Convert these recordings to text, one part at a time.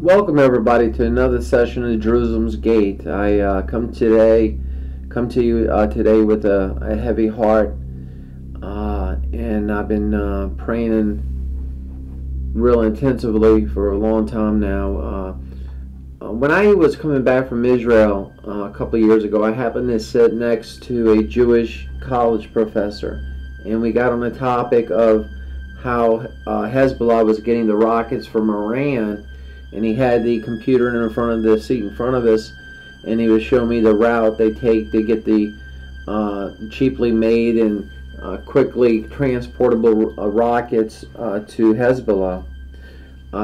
Welcome everybody to another session of Jerusalem's Gate. I come to you today with a heavy heart, and I've been praying real intensively for a long time now. When I was coming back from Israel a couple of years ago, I happened to sit next to a Jewish college professor, and we got on the topic of how Hezbollah was getting the rockets from Iran. And he had the computer in front of the seat in front of us, and he was showing me the route they take to get the cheaply made and quickly transportable rockets to Hezbollah,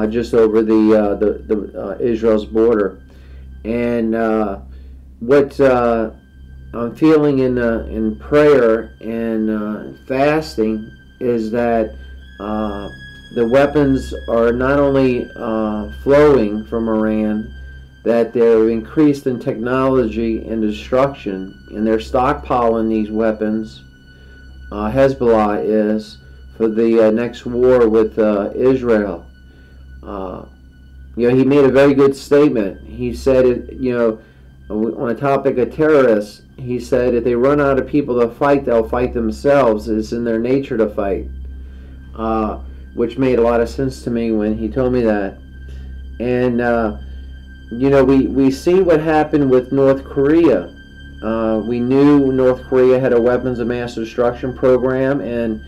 just over the Israel's border. And what I'm feeling in prayer and fasting is that the weapons are not only flowing from Iran, that they're increased in technology and destruction, and they're stockpiling these weapons. Hezbollah is for the next war with Israel. He made a very good statement. He said, on the topic of terrorists, he said if they run out of people to fight, they'll fight themselves. It's in their nature to fight. Which made a lot of sense to me when he told me that. And we see what happened with North Korea. We knew North Korea had a weapons of mass destruction program, and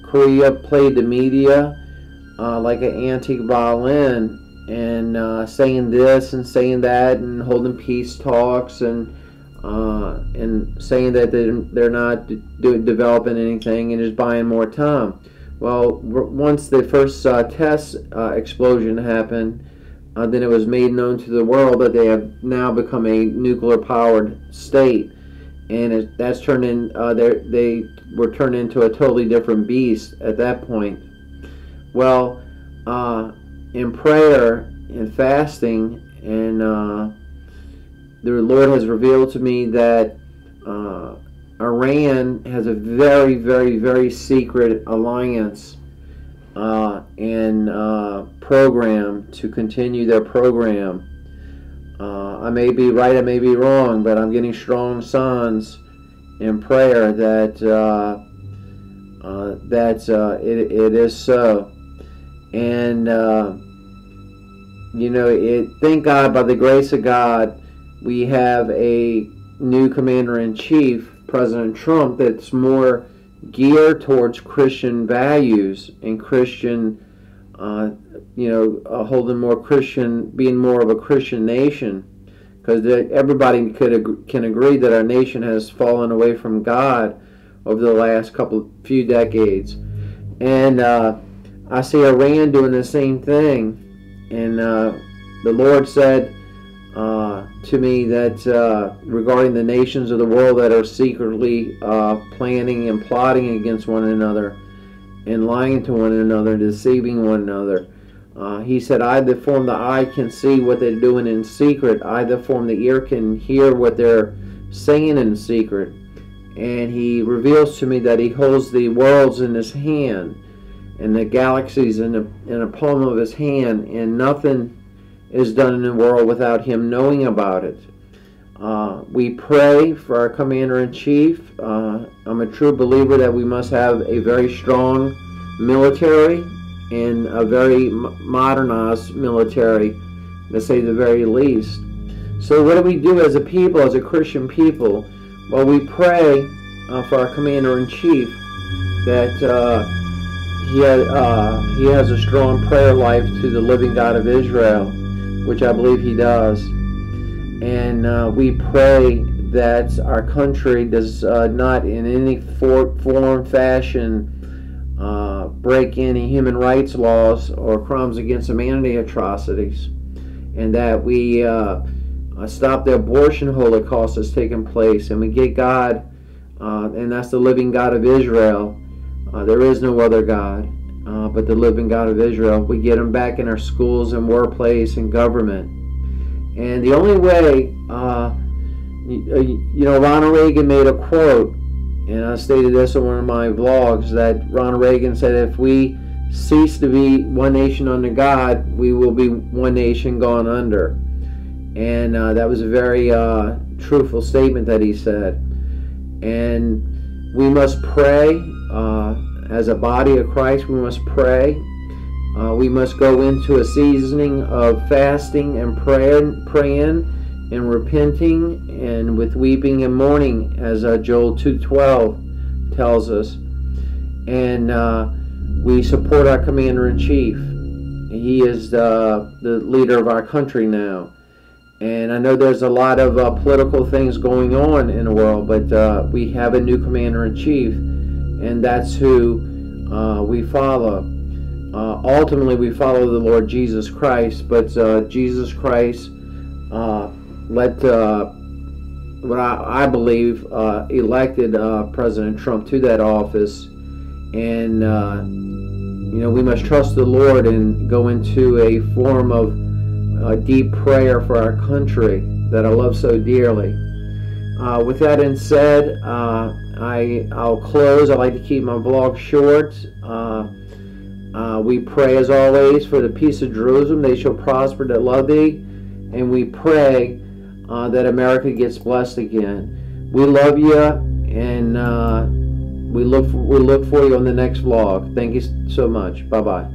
Korea played the media like an antique violin, and saying this and saying that, and holding peace talks, and saying that they're not developing anything and just buying more time. Well, once the first test explosion happened, then it was made known to the world that they have now become a nuclear-powered state, and that's turned in. They were turned into a totally different beast at that point. Well, in prayer and fasting, and the Lord has revealed to me that Iran has a very, very, very secret alliance and program to continue their program. I may be right, I may be wrong, but I'm getting strong signs in prayer that it is so. And thank God, by the grace of God, we have a new commander-in-chief, President Trump, that's more geared towards Christian values and Christian, holding more Christian, being more of a Christian nation, because everybody can agree that our nation has fallen away from God over the last few decades, and I see Iran doing the same thing, and the Lord said to me that regarding the nations of the world that are secretly planning and plotting against one another and lying to one another, deceiving one another, he said, I that form the eye can see what they're doing in secret. I that form the ear can hear what they're saying in secret. And he reveals to me that he holds the worlds in his hand and the galaxies in a palm of his hand, and nothing is done in the world without him knowing about it. We pray for our commander-in-chief. I'm a true believer that we must have a very strong military and a very modernized military, to say the very least. So what do we do as a people, as a Christian people? Well, we pray for our commander-in-chief that he has a strong prayer life to the living God of Israel, which I believe he does. And we pray that our country does not in any form, fashion, break any human rights laws or crimes against humanity atrocities, and that we stop the abortion holocaust that's taking place, and we get God, and that's the living God of Israel. There is no other God but the living God of Israel. We get him back in our schools and workplace and government. And the only way, Ronald Reagan made a quote, and I stated this on one of my vlogs, that Ronald Reagan said, if we cease to be one nation under God, we will be one nation gone under. And that was a very truthful statement that he said. And we must pray as a body of Christ. We must pray. We must go into a seasoning of fasting and praying and repenting, and with weeping and mourning, as Joel 2:12 tells us. And we support our Commander-in-Chief. He is the leader of our country now. And I know there's a lot of political things going on in the world, but we have a new Commander-in-Chief, and that's who we follow. Ultimately, we follow the Lord Jesus Christ, but Jesus Christ let what I believe elected President Trump to that office. And we must trust the Lord and go into a form of deep prayer for our country that I love so dearly. With that being said, I'll close. I like to keep my vlog short. We pray as always for the peace of Jerusalem. They shall prosper that love thee. And we pray that America gets blessed again. We love you, and we look for you on the next vlog. Thank you so much. Bye-bye.